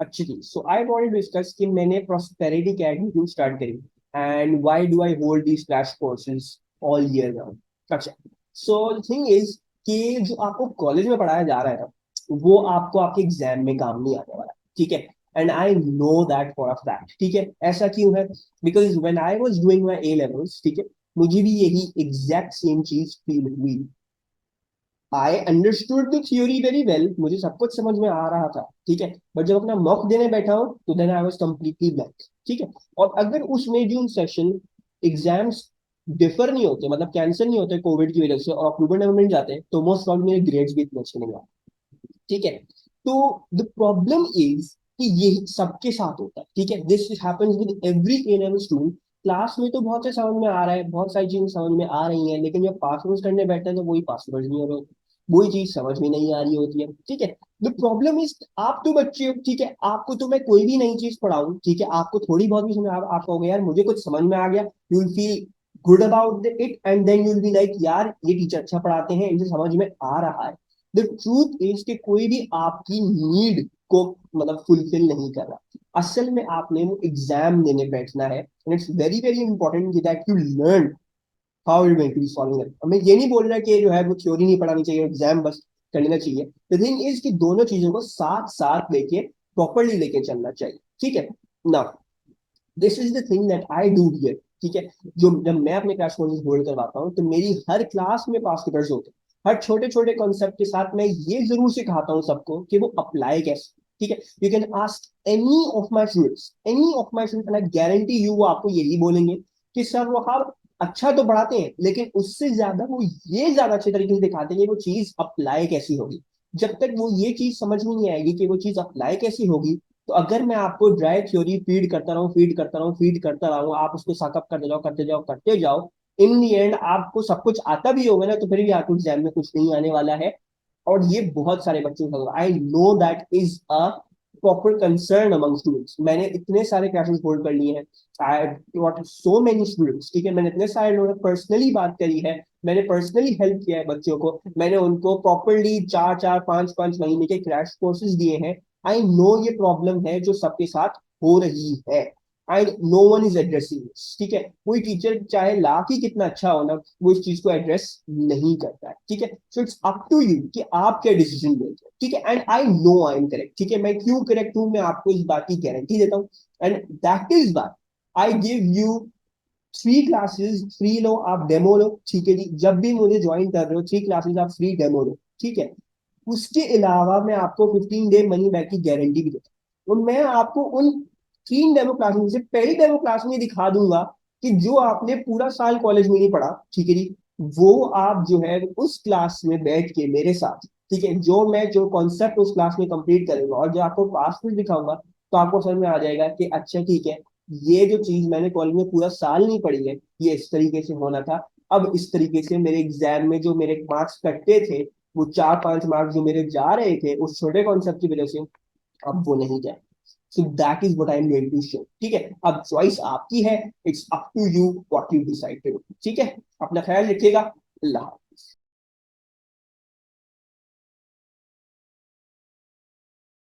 अच्छी चीज। So I want to discuss कि मैंने प्रॉस्पेरिटी अकेडमी क्यों स्टार्ट करी and why do I hold these crash courses all year round. अच्छा, सो द थिंग इज कि जो आपको कॉलेज में पढ़ाया जा रहा है ना, वो आपको आपके एग्जाम में काम नहीं आने वाला, ठीक है। And I know that for a fact, ठीक है। ऐसा क्यों है? Because when I was doing my A levels, ठीक है, मुझे भी यही एग्जैक्ट सेम चीज फील हुई। I understood the theory very well, मुझे सब कुछ समझ में आ रहा था, ठीक है। बट जब अपना मॉक देने बैठा हूँ तो then I was completely blank, ठीक है। और अगर उसमें जून सेशन एग्जाम्स डिफर नहीं होते, मतलब कैंसिल नहीं होते कोविड की वजह से, और अक्टूबर नवंबर में जाते हैं, तो मोस्ट प्रॉब्लम मेरे ग्रेड्स भी इतने अच्छे नहीं आते, ठीक है। तो द प्रॉब्लम इज कि ये सबके साथ होता है, ठीक है। This happens with every A level student. Class में तो बहुत से समझ में आ रहा है, बहुत सारी चीजें समझ में आ रही हैं, लेकिन जब पासवर्ड करने बैठते हैं तो वही पासवर्ड नहीं हो रहे, वही चीज समझ में नहीं आ रही होती है, ठीक है। द प्रॉब्लम इज आप तो बच्चे हो, ठीक है, आपको तो मैं कोई भी नई चीज पढ़ाऊं, ठीक है, आपको थोड़ी बहुत भी समझ आप कहोगे यार मुझे कुछ समझ में आ गया, you will feel good about it, and then you will be like यार ये टीचर अच्छा पढ़ाते हैं, इनसे समझ में आ रहा है। द ट्रूथ इज कि कोई भी आपकी नीड को मतलब फुलफिल नहीं कर रहा। असल में आपने वो एग्जाम देने बैठना है, and it's very very important that you learn how you going to be solving it. मैं ये नहीं बोल रहा कि जो है वो थ्योरी नहीं पढ़ानी चाहिए, एग्जाम बस कर लेना चाहिए। द थिंग इज कि दोनों चीजों को साथ साथ लेके प्रॉपरली लेके चलना चाहिए, ठीक है ना। This is the thing that I do here, ठीक है। जो जब मैं अपने क्रैश कोर्सेज होल्ड करवाता हूँ तो मेरी हर क्लास में पास पेपर्स होते हैं, हर छोटे छोटे कॉन्सेप्ट के साथ मैं ये जरूर सिखाता हूँ सबको कि वो अप्लाई कैसे, ठीक है। You can ask any of my students, any of my students, and I guarantee you वो आपको यही बोलेंगे कि सर वो आप अच्छा तो पढ़ाते हैं, लेकिन उससे ज्यादा वो ये ज्यादा अच्छे तरीके से दिखाते हैं कि वो चीज अप्लाई कैसी होगी। जब तक वो ये चीज समझ में नहीं आएगी कि वो चीज अप्लाई कैसी होगी, तो अगर मैं आपको ड्राई थ्योरी फीड करता रहूं, फीड करता रहूं, फीड करता रहूं, आप उसको साकअप करते जाओ करते जाओ करते जाओ, इन दी एंड आपको सब कुछ आता भी होगा ना, तो फिर भी आपको एग्जाम में कुछ नहीं आने वाला है। और ये बहुत सारे बच्चों का, I know that is a proper concern among students. मैंने इतने सारे क्लासेस होल्ड कर लिए हैं, I got so many students, ठीक है। मैंने इतने सारे लोगों से पर्सनली बात करी है, मैंने पर्सनली हेल्प किया है बच्चों को, मैंने उनको प्रॉपरली 4 4 5 5 महीने के क्रैश कोर्सेज दिए हैं। आई नो ये प्रॉब्लम है जो सबके साथ हो रही है, and no one is addressing this, ठीक है। कोई टीचर चाहे लाख ही कितना अच्छा हो ना, वो इस चीज को एड्रेस नहीं करता है, ठीक है। So it's up to you कि आप क्या डिसीजन लेते हो, ठीक है। And I know I am correct, ठीक है। मैं क्यों करेक्ट हूं मैं आपको इस बात की गारंटी देता हूँ, and that is why I give you 3 classes free. लो आप डेमो लो, ठीक है जी। जब भी मुझे ज्वाइन कर रहे हो 3 क्लासेस आप फ्री डेमो लो, ठीक है। उसके अलावा मैं आपको 15 डे मनी बैक की गारंटी भी देता हूँ। और मैं आपको उन 3 डेमो क्लास में से पहली डेमो क्लास में दिखा दूंगा कि जो आपने पूरा साल कॉलेज में नहीं पढ़ा, ठीक है जी, वो आप जो है उस क्लास में बैठ के मेरे साथ, ठीक है, जो मैं जो कॉन्सेप्ट उस क्लास में कंप्लीट करूंगा और जो आपको पास में दिखाऊंगा, तो आपको समझ में आ जाएगा कि अच्छा ठीक है, ये जो चीज मैंने कॉलेज में पूरा साल नहीं पढ़ी है, ये इस तरीके से होना था। अब इस तरीके से मेरे एग्जाम में जो मेरे मार्क्स कटते थे, वो 4 5 मार्क्स जो मेरे जा रहे थे उस छोटे कॉन्सेप्ट की वजह से, अब वो नहीं जाए। So that is what I am going to show, ठीक है। अब चॉइस आपकी है, it's up to you what you decide to, ठीक है। अपना ख्याल रखिएगा। अल्लाह।